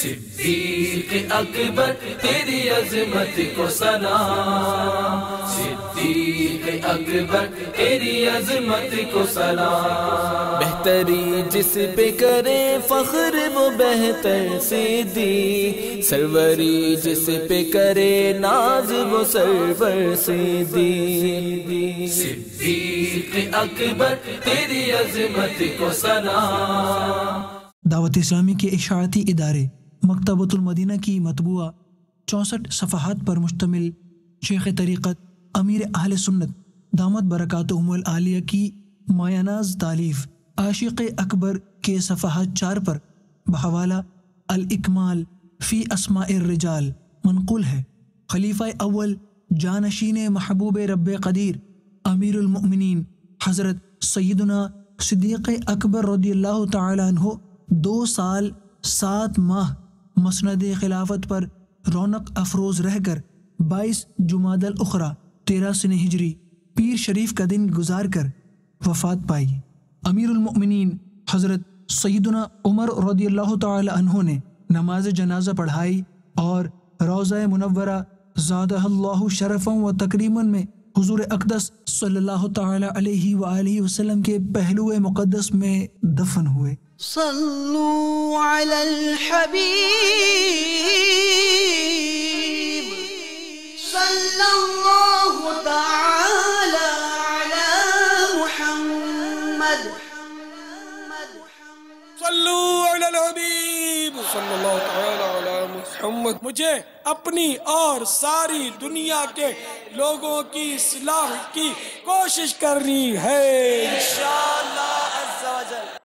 صدیق اکبر تیری عظمت کو سلام، صدیق اکبر تیری عظمت کو سلام۔ بہتری جس پہ کرے فخر وہ بہتر صدیق، سروری جس پہ کرے ناز وہ سرور صدیق۔ صدیق اکبر تیری عظمت کو سلام۔ دعوت اسلامی کے اشاعتی ادارے مکتبۃ المدینہ کی مطبوعہ 64 صفحات پر مشتمل شیخ طریقت امیر اہل سنت دامت برکاتہم العالیہ کی مایہ ناز تالیف عاشق اکبر کے صفحات 4 پر بحوالہ الاکمال فی اسماء الرجال منقول ہے۔ خلیفہ اول جانشین محبوب رب قدیر امیر المؤمنین حضرت سیدنا صدیق اکبر رضی اللہ تعالی عنہ 2 سال 7 ماہ مسند خلافت پر رونق افروز رہ کر 22 جمادی الاخری 13 سن ہجری پیر شریف کا دن گزار کر وفات پائی۔ امیر المؤمنین حضرت سیدنا عمر رضی اللہ تعالی عنہ نے نماز جنازہ پڑھائی اور روضہ منورہ زادہ اللہ شرفا و تکریما میں حضور اقدس صلی اللہ تعالی علیہ وآلہ وسلم کے پہلو مقدس میں دفن ہوئے۔ صلو علی الحبیب صلی اللہ تعالی علی محمد، صلو علی الحبیب صلی اللہ تعالی علی محمد۔ مجھے اپنی اور ساری دنیا کے لوگوں کی اصلاح کی کوشش کرنی ہے انشاءاللہ۔